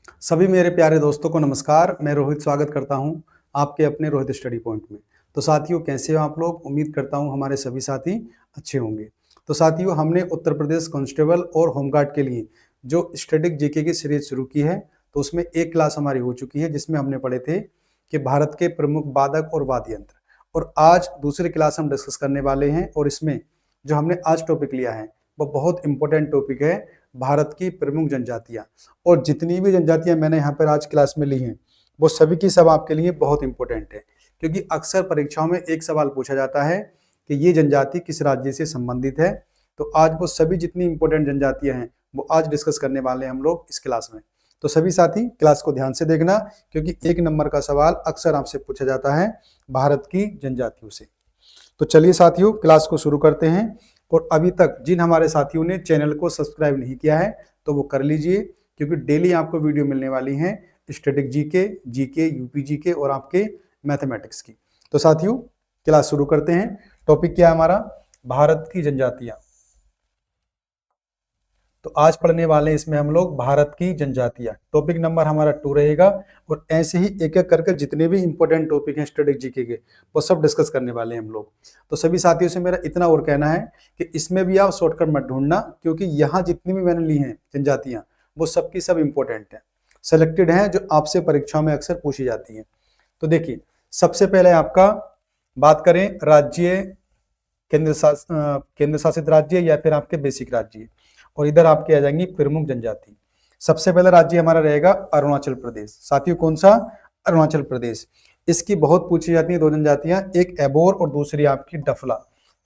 सभी मेरे प्यारे दोस्तों को नमस्कार। मैं रोहित स्वागत करता हूं आपके अपने रोहित स्टडी पॉइंट में। तो साथियों, कैसे हो आप लोग? उम्मीद करता हूं हमारे सभी साथी अच्छे होंगे। तो साथियों, हमने उत्तर प्रदेश कांस्टेबल और होमगार्ड के लिए जो स्टैटिक जीके की सीरीज शुरू की है, तो उसमें एक क्लास हमारी हो चुकी है जिसमें हमने पढ़े थे कि भारत के प्रमुख वादक और वाद्य यंत्र। और आज दूसरी क्लास हम डिस्कस करने वाले हैं और इसमें जो हमने आज टॉपिक लिया है वो बहुत इंपॉर्टेंट टॉपिक है, भारत की प्रमुख जनजातियां। और जितनी भी जनजातियां मैंने यहाँ पर आज क्लास में ली हैं वो सभी की सब आपके लिए बहुत इंपॉर्टेंट है, क्योंकि अक्सर परीक्षाओं में एक सवाल पूछा जाता है कि ये जनजाति किस राज्य से संबंधित है। तो आज वो सभी जितनी इंपॉर्टेंट जनजातियां हैं वो आज डिस्कस करने वाले हैं हम लोग इस क्लास में। तो सभी साथी क्लास को ध्यान से देखना, क्योंकि 1 नंबर का सवाल अक्सर आपसे पूछा जाता है भारत की जनजातियों से। तो चलिए साथियों, क्लास को शुरू करते हैं। और अभी तक जिन हमारे साथियों ने चैनल को सब्सक्राइब नहीं किया है तो वो कर लीजिए, क्योंकि डेली आपको वीडियो मिलने वाली हैं स्टैटिक जीके, यूपी जीके और आपके मैथमेटिक्स की। तो साथियों, क्लास शुरू करते हैं। टॉपिक क्या है हमारा? भारत की जनजातियां। तो आज पढ़ने वाले हैं इसमें हम लोग भारत की जनजातियां। टॉपिक नंबर हमारा 2 रहेगा और ऐसे ही एक एक करके जितने भी इंपॉर्टेंट टॉपिक हैं स्टैटिक जीके के वो सब डिस्कस करने वाले हैं हम लोग। तो सभी साथियों से मेरा इतना और कहना है कि इसमें भी आप शॉर्टकट मत ढूंढना, क्योंकि यहाँ जितनी भी मैंने ली हैं जनजातियां वो सबकी सब इंपॉर्टेंट हैं, सेलेक्टेड हैं, जो आपसे परीक्षाओं में अक्सर पूछी जाती हैं। तो देखिए, सबसे पहले आपका बात करें राज्य, केंद्र शासित राज्य या फिर आपके बेसिक राज्य, और इधर आपके आ जाएंगी प्रमुख जनजाति। सबसे पहला राज्य हमारा रहेगा अरुणाचल प्रदेश। साथियों, कौन सा? अरुणाचल प्रदेश। इसकी बहुत पूछी जाती है दो जनजातियां, एक एबोर और दूसरी आपकी डफला।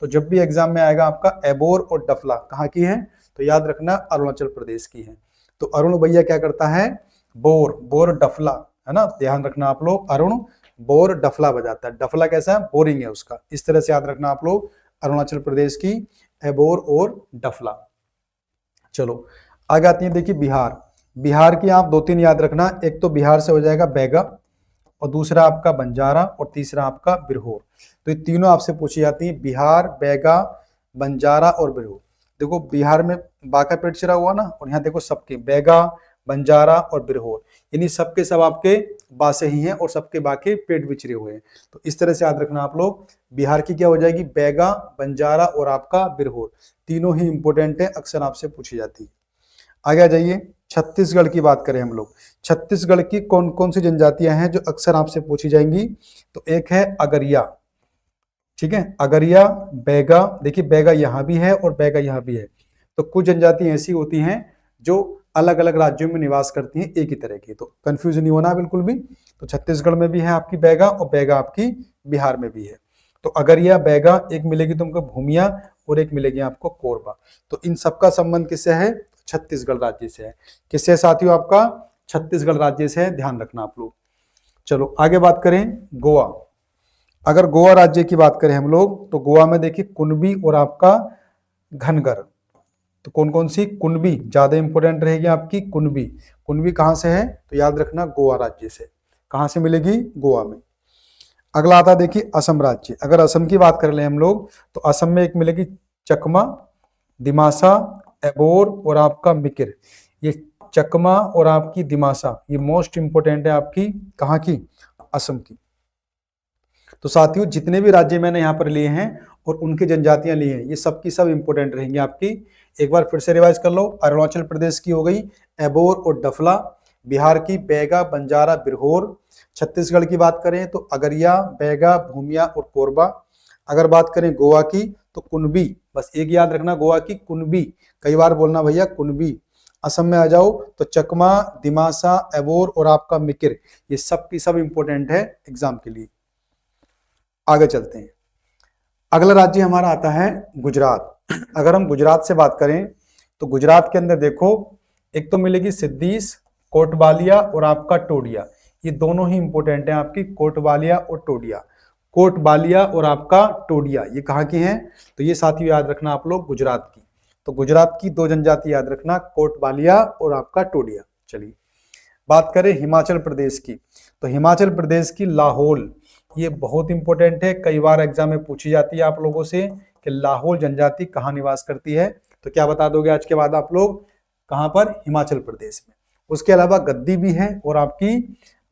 तो जब भी एग्जाम में आएगा आपका एबोर और डफला कहाँ की है, तो याद रखना अरुणाचल प्रदेश की है। तो अरुण भैया क्या करता है? बोर डफला, है ना, ध्यान रखना आप लोग। अरुण बोर डफला बजाता है। डफला कैसा है? बोरिंग है उसका। इस तरह से याद रखना आप लोग अरुणाचल प्रदेश की एबोर और डफला। चलो आगे आती है, देखिए बिहार। बिहार की आप 2-3 याद रखना। एक तो बिहार से हो जाएगा बैगा, और दूसरा आपका बंजारा, और तीसरा आपका बिरहोर। तो ये तीनों आपसे पूछी जाती है, बिहार, बैगा, बंजारा और बिरहोर। देखो बिहार में बाका पेट चिरा हुआ ना, और यहाँ देखो सबके बैगा, बंजारा और बिरहोर, यानी सबके सब आपके बासे ही हैं और सबके बाके पेट भी चिरे हुए हैं। तो इस तरह से याद रखना आप लोग। बिहार की क्या हो जाएगी? बैगा, बंजारा और आपका बिरहोर। तीनों ही इंपॉर्टेंट है, अक्सर आपसे पूछी जाती है। आगे आ जाइए, छत्तीसगढ़ की बात करें हम लोग। छत्तीसगढ़ की कौन कौन सी जनजातियां हैं जो अक्सर आपसे पूछी जाएंगी? तो एक है अगरिया, ठीक है, अगरिया, बैगा। देखिए बैगा यहाँ भी है और बैगा यहाँ भी है। तो कुछ जनजातियां ऐसी होती हैं जो अलग अलग राज्यों में निवास करती हैं एक ही तरह की, तो कंफ्यूज नहीं होना बिल्कुल भी। तो छत्तीसगढ़ में भी है आपकी बैगा, और बैगा आपकी बिहार में भी है। तो अगरिया, बैगा, एक मिलेगी तुमको भूमिया और एक मिलेगी आपको कोरबा। तो इन सबका संबंध किससे है? छत्तीसगढ़ राज्य से है। किससे साथियों? आपका छत्तीसगढ़ राज्य से है, ध्यान रखना आप लोग। चलो आगे बात करें गोवा। अगर गोवा राज्य की बात करें हम लोग, तो गोवा में देखिए कुनबी और आपका घनगर। तो कौन कौन सी? कुनबी ज्यादा इंपॉर्टेंट रहेगी आपकी। कुनबी, कुनबी कहां से है? तो याद रखना गोवा राज्य से। कहां से मिलेगी? गोवा में। अगला आता है देखिए असम राज्य। अगर असम की बात कर ले हम लोग, तो असम में एक मिलेगी चकमा, दिमासा, एबोर और आपका मिकिर। ये चकमा और आपकी दिमासा ये मोस्ट इंपोर्टेंट है आपकी कहाँ की? असम की। तो साथियों, जितने भी राज्य मैंने यहाँ पर लिए हैं और उनकी जनजातियां ली हैं, ये सबकी सब इंपोर्टेंट रहेंगी आपकी। एक बार फिर से रिवाइज कर लो। अरुणाचल प्रदेश की हो गई एबोर और डफला, बिहार की बैगा, बंजारा, बिरहोर, छत्तीसगढ़ की बात करें तो अगरिया, बैगा, भूमिया और कोरबा। अगर बात करें गोवा की तो कुनबी, बस एक याद रखना गोवा की कुनबी, कई बार बोलना भैया कुनबी। असम में आ जाओ तो चकमा, दिमासा, एबोर और आपका मिकिर, ये सब की सब इंपोर्टेंट है एग्जाम के लिए। आगे चलते हैं। अगला राज्य हमारा आता है गुजरात। अगर हम गुजरात से बात करें तो गुजरात के अंदर देखो, एक तो मिलेगी सिद्दीस, कोटबालिया और आपका टोडिया। ये दोनों ही इंपोर्टेंट है आपकी, कोटबालिया और टोडिया। कोटबालिया और आपका टोडिया ये कहाँ की हैं? तो ये साथियों याद रखना आप लोग गुजरात की। तो गुजरात की 2 जनजाति याद रखना, कोटबालिया और आपका टोडिया। चलिए बात करें हिमाचल प्रदेश की, तो हिमाचल प्रदेश की लाहौल, ये बहुत इंपॉर्टेंट है, कई बार एग्जाम में पूछी जाती है आप लोगों से कि लाहौल जनजाति कहाँ निवास करती है। तो क्या बता दोगे आज के बाद आप लोग? कहाँ पर? हिमाचल प्रदेश में। उसके अलावा गद्दी भी है और आपकी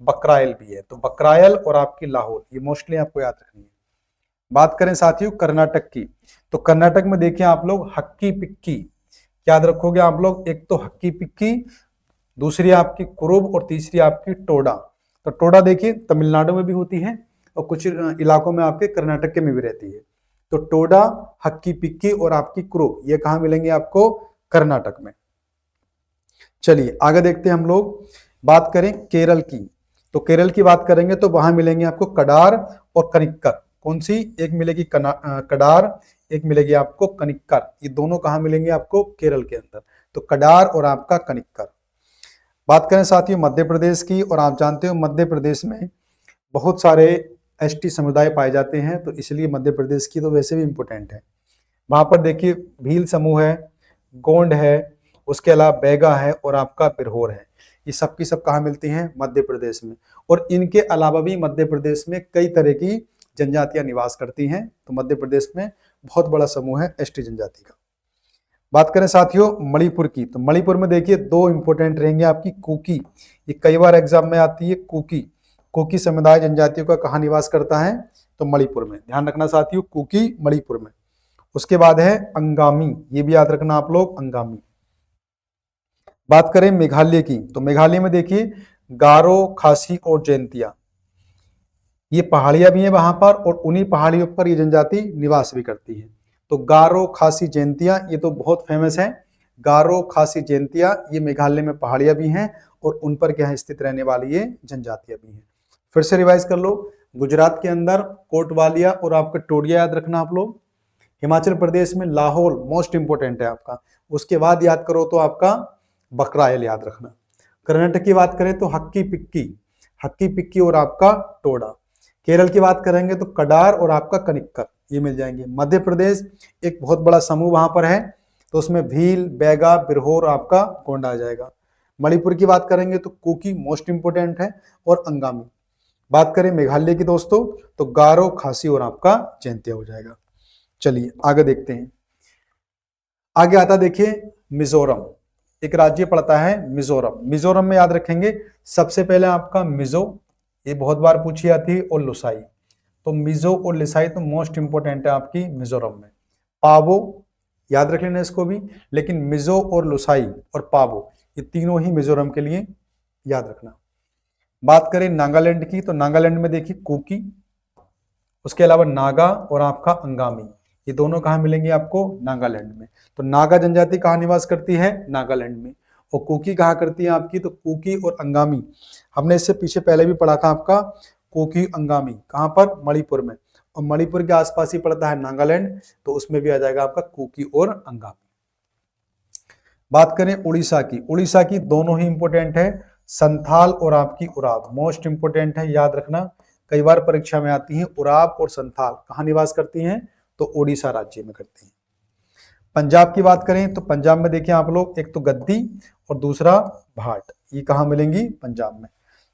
बकरायल भी है। तो बकरायल और आपकी लाहौल, ये मोस्टली आपको याद रखनी है। बात करें साथियों कर्नाटक की, तो कर्नाटक में देखिए आप लोग हक्की पिक्की याद रखोगे आप लोग। एक तो हक्की पिक्की, दूसरी आपकी कुरुब और तीसरी आपकी टोडा। तो टोडा देखिए तमिलनाडु में भी होती है और कुछ इलाकों में आपके कर्नाटक के में भी रहती है। तो टोडा, हक्की पिक्की और आपकी कुरुब ये कहाँ मिलेंगे आपको? कर्नाटक में। चलिए आगे देखते हैं हम लोग। बात करें केरल की, तो केरल की बात करेंगे तो वहां मिलेंगे आपको कडार और कनिक्कर। कौन सी? एक मिलेगी कडार, एक मिलेगी आपको कनिक्कर। ये दोनों कहाँ मिलेंगे आपको? केरल के अंदर। तो कडार और आपका कनिक्कर। बात करें साथियों मध्य प्रदेश की, और आप जानते हो मध्य प्रदेश में बहुत सारे एसटी समुदाय पाए जाते हैं, तो इसलिए मध्य प्रदेश की तो वैसे भी इंपॉर्टेंट है। वहां पर देखिए भील समूह है, गोंड है, उसके अलावा बैगा है और आपका बिरहोर है। ये सब की सब कहाँ मिलती हैं? मध्य प्रदेश में। और इनके अलावा भी मध्य प्रदेश में कई तरह की जनजातियां निवास करती हैं। तो मध्य प्रदेश में बहुत बड़ा समूह है एसटी जनजाति का। बात करें साथियों मणिपुर की, तो मणिपुर में देखिए दो इंपॉर्टेंट रहेंगे आपकी कुकी। ये कई बार एग्जाम में आती है कुकी। कुकी समुदाय जनजातियों का कहाँ निवास करता है? तो मणिपुर में। ध्यान रखना साथियों, कुकी मणिपुर में। उसके बाद है अंगामी, ये भी याद रखना आप लोग, अंगामी। बात करें मेघालय की, तो मेघालय में देखिए गारो, खासी और जैंतिया, ये पहाड़ियां भी हैं वहां पर, और उन्हीं पहाड़ियों पर ये जनजाति निवास भी करती है। तो गारो, खासी, जैंतिया ये तो बहुत फेमस है। गारो, खासी, जैंतिया ये मेघालय में पहाड़ियां भी हैं और उन पर क्या है स्थित रहने वाली ये जनजातियां भी हैं। फिर से रिवाइज कर लो। गुजरात के अंदर कोटवालिया और आपका टोडिया याद रखना आप लोग। हिमाचल प्रदेश में लाहौल मोस्ट इंपोर्टेंट है आपका। उसके बाद याद करो तो आपका बकरायल याद रखना। कर्नाटक की बात करें तो हक्की पिक्की, हक्की पिक्की और आपका टोडा। केरल की बात करेंगे तो कडार और आपका कनिक्कर, ये मिल जाएंगे। मध्य प्रदेश एक बहुत बड़ा समूह वहां पर है, तो उसमें भील, बैगा, बिरहोर आपका गोंडा आ जाएगा। मणिपुर की बात करेंगे तो कुकी मोस्ट इंपोर्टेंट है और अंगामी। बात करें मेघालय की दोस्तों तो गारो, खासी और आपका जैंतिया हो जाएगा। चलिए आगे देखते हैं। आगे आता देखिए मिजोरम, एक राज्य पड़ता है मिजोरम। मिजोरम में याद रखेंगे सबसे पहले आपका मिजो, ये बहुत बार पूछी जाती है, और लुसाई। तो मिजो और लिसाई तो मोस्ट इंपोर्टेंट है आपकी मिजोरम में। पावो याद रख लेना इसको भी, लेकिन मिजो और लुसाई और पावो ये तीनों ही मिजोरम के लिए याद रखना। बात करें नागालैंड की, तो नागालैंड में देखिए कुकी, उसके अलावा नागा और आपका अंगामी, ये दोनों कहाँ मिलेंगे आपको? नागालैंड में। तो नागा जनजाति कहाँ निवास करती है? नागालैंड में। और कुकी कहाँ करती है आपकी? तो कुकी और अंगामी हमने इससे पीछे पहले भी पढ़ा था आपका। कुकी अंगामी कहाँ पर? मणिपुर में। और मणिपुर के आसपास ही पड़ता है नागालैंड, तो उसमें भी आ जाएगा आपका कुकी और अंगामी। बात करें उड़ीसा की, उड़ीसा की दोनों ही इंपोर्टेंट है, संथाल और आपकी उराव मोस्ट इंपोर्टेंट है, याद रखना। कई बार परीक्षा में आती है। उराव और संथाल कहाँ निवास करती हैं? तो उड़ीसा राज्य में करती हैं। पंजाब की बात करें तो पंजाब में देखिए आप लोग, एक तो गद्दी और दूसरा भाट, ये कहाँ मिलेंगी? पंजाब में।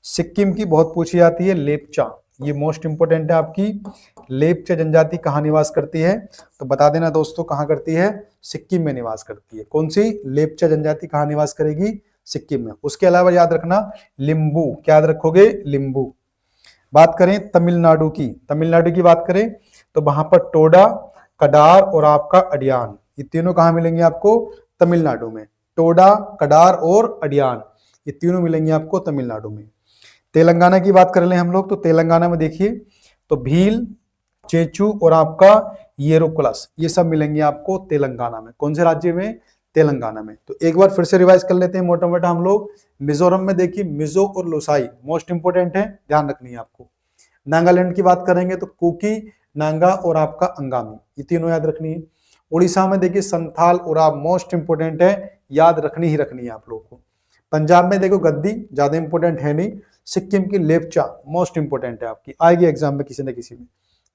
सिक्किम की बहुत पूछी जाती है, लेपचा, ये मोस्ट इंपोर्टेंट है आपकी। लेपचा जनजाति कहाँ निवास करती है? तो बता देना दोस्तों कहाँ करती है? सिक्किम में निवास करती है। कौन सी? लेपचा जनजाति कहाँ निवास करेगी? सिक्किम में। उसके अलावा याद रखना लिम्बू, क्या याद रखोगे? लिम्बू। बात करें तमिलनाडु की, तमिलनाडु की बात करें तो वहां पर टोडा, कडार और आपका अडियान, ये तीनों कहाँ मिलेंगे आपको? तमिलनाडु में। टोडा, कडार और अडियान ये तीनों मिलेंगे आपको तमिलनाडु में। तेलंगाना की बात कर लें हम लोग, तो तेलंगाना में देखिए तो भील, चेचू और आपका येरोकुलस, ये सब मिलेंगे आपको तेलंगाना में। कौन से राज्य में? तेलंगाना में। तो एक बार फिर से रिवाइज कर लेते हैं मोटा मोटा हम लोग। मिजोरम में देखिए मिजो और लोसाई मोस्ट इंपोर्टेंट है, ध्यान रखनी है आपको। नागालैंड की बात करेंगे तो कुकी, नांगा और आपका अंगामी, ये तीनों याद रखनी है। उड़ीसा में देखिए संथाल, उराव मोस्ट इंपोर्टेंट है, याद रखनी ही रखनी है आप लोग को। पंजाब में देखो गद्दी, ज्यादा इंपोर्टेंट है नहीं। सिक्किम की लेपचा मोस्ट इंपोर्टेंट है आपकी, आएगी एग्जाम में किसी न किसी में।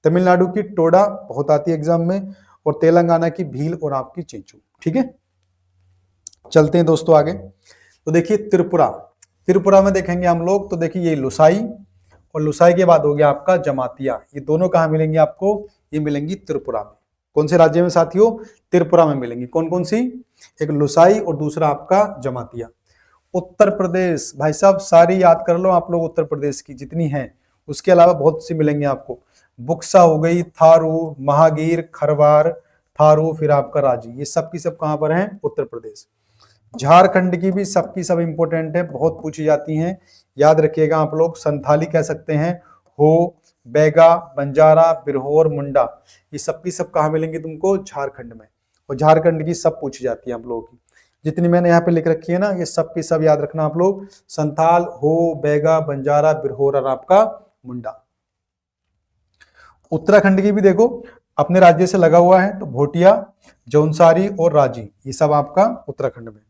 तमिलनाडु की टोडा बहुत आती है एग्जाम में, और तेलंगाना की भील और आपकी चेंचू। ठीक है, चलते हैं दोस्तों आगे। तो देखिए त्रिपुरा, त्रिपुरा में देखेंगे हम लोग तो देखिए ये लुसाई, और लुसाई के बाद हो गया आपका जमातिया, ये दोनों कहाँ मिलेंगे आपको? ये मिलेंगी त्रिपुरा में। कौन से राज्य में साथियों? त्रिपुरा में मिलेंगी। कौन कौन सी? एक लुसाई और दूसरा आपका जमातिया। उत्तर प्रदेश, भाई साहब सारी याद कर लो आप लोग, उत्तर प्रदेश की जितनी हैं, उसके अलावा बहुत सी मिलेंगी आपको। बुक्सा हो गई, थारू, महागीर, खरवार, थारू, फिर आपका रांची, ये सब की सब कहां पर हैं? उत्तर प्रदेश। झारखंड की भी सबकी सब इंपॉर्टेंट है, बहुत पूछी जाती हैं, याद रखिएगा आप लोग। संथाली कह सकते हैं, हो, बैगा, बंजारा, बिरहोर, मुंडा, ये सब की सब कहाँ मिलेंगी तुमको? झारखंड में। और झारखंड की सब पूछी जाती है आप लोगों की, जितनी मैंने यहाँ पे लिख रखी है ना, ये सब की सब याद रखना आप लोग। संथाल, हो, बैगा, बंजारा, बिरहोर और आपका मुंडा। उत्तराखंड की भी देखो अपने राज्य से लगा हुआ है, तो भोटिया, जौनसारी और राजी, ये सब आपका उत्तराखंड में।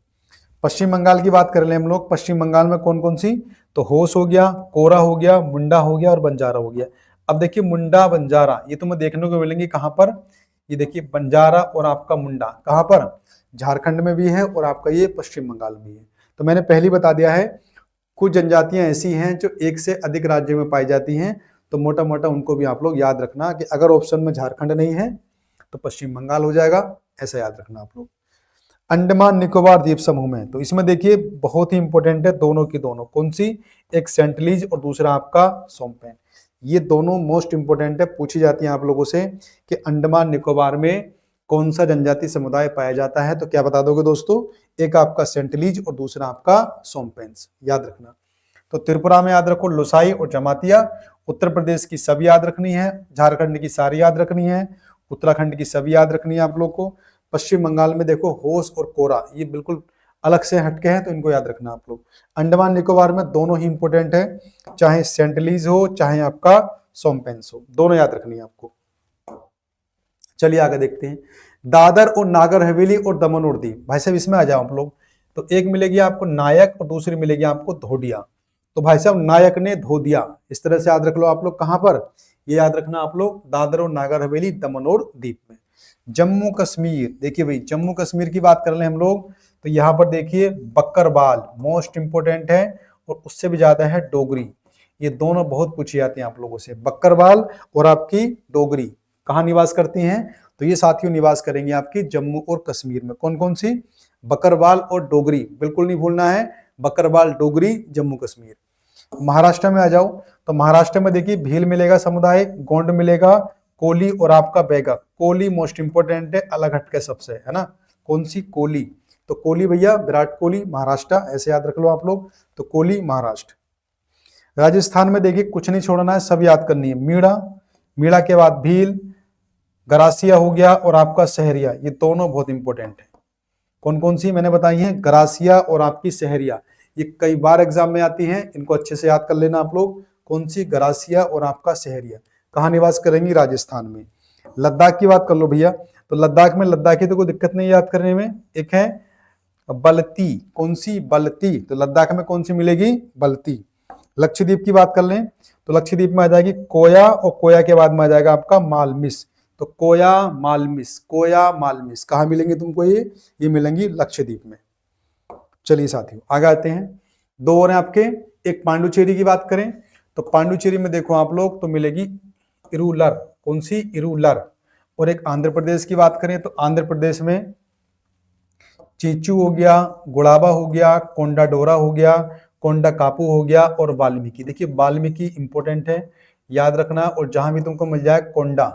पश्चिम बंगाल की बात कर लें हम लोग, पश्चिम बंगाल में कौन कौन सी? तो होस हो गया, कोरा हो गया, मुंडा हो गया और बंजारा हो गया। अब देखिए मुंडा बंजारा ये तुम्हें देखने को मिलेंगे कहां पर? ये देखिए बंजारा और आपका मुंडा कहां पर? झारखंड में भी है और आपका ये पश्चिम बंगाल में भी है। तो मैंने पहले बता दिया है, कुछ जनजातियां ऐसी हैं जो एक से अधिक राज्यों में पाई जाती हैं, तो मोटा मोटा उनको भी आप लोग याद रखना कि अगर ऑप्शन में झारखंड नहीं है तो पश्चिम बंगाल हो जाएगा, ऐसा याद रखना आप लोग। अंडमान निकोबार द्वीप समूह में, तो इसमें देखिए बहुत ही इंपॉर्टेंट है दोनों की दोनों, कौन सी? एक सेंटलीज और दूसरा आपका सोमपेन, ये दोनों मोस्ट इंपॉर्टेंट है, पूछी जाती है आप लोगों से कि अंडमान निकोबार में कौन सा जनजाति समुदाय पाया जाता है, तो क्या बता दोगे दोस्तों? एक आपका सेंटलीज और दूसरा आपका सोमपेंस, याद रखना। तो त्रिपुरा में याद रखो लोसाई और जमातिया, उत्तर प्रदेश की सब याद रखनी है, झारखंड की सारी याद रखनी है, उत्तराखंड की सब याद रखनी है आप लोग को। पश्चिम बंगाल में देखो होस और कोरा, ये बिल्कुल अलग से हटके हैं, तो इनको याद रखना आप लोग। अंडमान निकोबार में दोनों ही इंपॉर्टेंट है, चाहे सेंटलीज हो चाहे आपका सोमपेंस हो, दोनों याद रखनी है आपको। चलिए आगे देखते हैं, दादर और नागर हवेली और दमन और दीव, भाई साहब इसमें आ जाओ आप लोग। तो एक मिलेगी आपको नायक और दूसरी मिलेगी आपको धोडिया। तो भाई साहब नायक ने धोदिया, इस तरह से याद रख लो आप लोग। कहां पर? ये याद रखना आप लोग, दादर और नागर हवेली, दमन और दीव में। जम्मू कश्मीर, देखिए भाई जम्मू कश्मीर की बात कर लें हम लोग, तो यहाँ पर देखिए बकरवाल मोस्ट इंपोर्टेंट है, और उससे भी ज्यादा है डोगरी, ये दोनों बहुत पूछी जाती हैं आप लोगों से। बकरवाल और आपकी डोगरी कहाँ निवास करती हैं? तो ये साथियों निवास करेंगे आपकी जम्मू और कश्मीर में। कौन कौन सी? बकरवाल और डोगरी, बिल्कुल नहीं भूलना है, बकरवाल डोगरी जम्मू कश्मीर। महाराष्ट्र में आ जाओ, तो महाराष्ट्र में देखिए भील मिलेगा समुदाय, गोंड मिलेगा, कोली और आपका बैगा। कोली मोस्ट इंपोर्टेंट है, अलग हटके सबसे, है ना। कौन सी? कोली। तो कोली भैया विराट कोहली महाराष्ट्र, ऐसे याद रख लो आप लोग, तो कोली महाराष्ट्र। राजस्थान में देखिए कुछ नहीं छोड़ना है, सब याद करनी है। मीणा, मीणा के बाद भील, गरासिया हो गया और आपका सहरिया, ये दोनों बहुत इंपॉर्टेंट है। कौन कौन सी मैंने बताई हैं? गरासिया और आपकी सहरिया, ये कई बार एग्जाम में आती हैं, इनको अच्छे से याद कर लेना आप लोग। कौन सी? गरासिया और आपका सहरिया। कहाँ निवास करेंगी? राजस्थान में। लद्दाख की बात कर लो भैया, तो लद्दाख में लद्दाखी तो कोई दिक्कत नहीं याद करने में। एक है बल्ती, कौन सी? बल्ती, तो लद्दाख में कौन सी मिलेगी? बल्ती। लक्षद्वीप की बात कर लें, तो लक्षद्वीप में आ जाएगी कोया, और कोया के बाद में आ जाएगा आपका मालमिस। तो कोया मालमिस, कोया मालमिस कहाँ मिलेंगे तुमको? ये मिलेंगी लक्षद्वीप में। चलिए साथियों आगे आते हैं, दो और हैं आपके। एक पांडुचेरी की बात करें, तो पांडुचेरी में देखो आप लोग तो मिलेगी इरूलर, कौन सी? इरूलर। और एक आंध्र प्रदेश की बात करें, तो आंध्र प्रदेश में चीचू हो गया, गुड़ाबा हो गया, कोंडा डोरा हो गया, कोंडा कापू हो गया और वाल्मीकि। देखिए वाल्मीकि इंपॉर्टेंट है, याद रखना। और जहां भी तुमको मिल जाए कोंडा,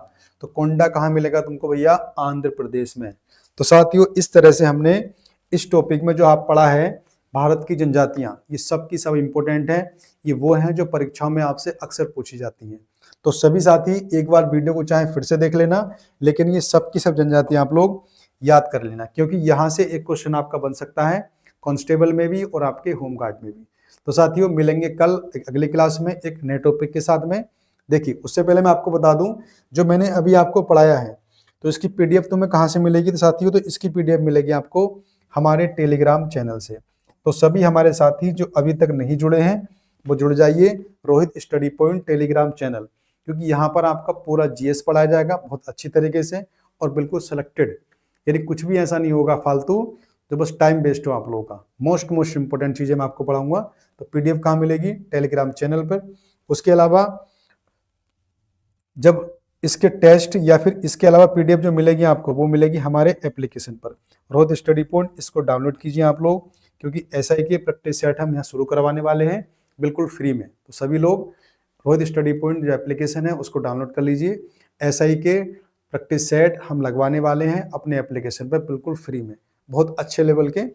तो कोंडा कहाँ मिलेगा तुमको भैया? आंध्र प्रदेश में। तो साथियों इस तरह से हमने इस टॉपिक में जो आप पढ़ा है भारत की जनजातियां, ये सब की सब इंपॉर्टेंट है, ये वो हैं जो परीक्षाओं में आपसे अक्सर पूछी जाती हैं। तो सभी साथी एक बार वीडियो को चाहे फिर से देख लेना, लेकिन ये सब की सब जनजातियां आप लोग याद कर लेना, क्योंकि यहाँ से एक क्वेश्चन आपका बन सकता है कांस्टेबल में भी और आपके होमगार्ड में भी। तो साथियों मिलेंगे कल एक अगली क्लास में एक नए टॉपिक के साथ में। देखिए उससे पहले मैं आपको बता दूं, जो मैंने अभी आपको पढ़ाया है तो इसकी पीडीएफ तुम्हें कहाँ से मिलेगी? तो साथियों तो इसकी पीडीएफ मिलेगी आपको हमारे टेलीग्राम चैनल से। तो सभी हमारे साथी जो अभी तक नहीं जुड़े हैं वो जुड़ जाइए Rohit study point Telegram channel, क्योंकि यहाँ पर आपका पूरा जीएस पढ़ाया जाएगा बहुत अच्छी तरीके से और बिल्कुल सिलेक्टेड, यानी कुछ भी ऐसा नहीं होगा फालतू जो बस टाइम वेस्ट हो आप लोगों का। मोस्ट इंपोर्टेंट चीजें मैं आपको पढ़ाऊंगा। तो पीडीएफ कहाँ मिलेगी? टेलीग्राम चैनल पर। उसके अलावा जब इसके टेस्ट या फिर इसके अलावा पीडीएफ जो मिलेगी आपको वो मिलेगी हमारे एप्लीकेशन पर रोहित स्टडी पॉइंट। इसको डाउनलोड कीजिए आप लोग, क्योंकि SI के प्रैक्टिस सेट हम यहाँ शुरू करवाने वाले हैं बिल्कुल फ्री में। तो सभी लोग रोहित स्टडी पॉइंट जो एप्लीकेशन है उसको डाउनलोड कर लीजिए। SI के प्रैक्टिस सेट हम लगवाने वाले हैं अपने एप्लीकेशन पर बिल्कुल फ्री में, बहुत अच्छे लेवल के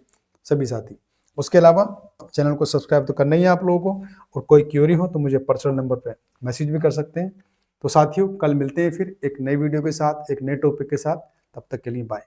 सभी साथी। उसके अलावा चैनल को सब्सक्राइब तो करना ही है आप लोगों को, और कोई क्यूरी हो तो मुझे पर्सनल नंबर पे मैसेज भी कर सकते हैं। तो साथियों, कल मिलते हैं फिर एक नई वीडियो के साथ, एक नए टॉपिक के साथ। तब तक के लिए बाय।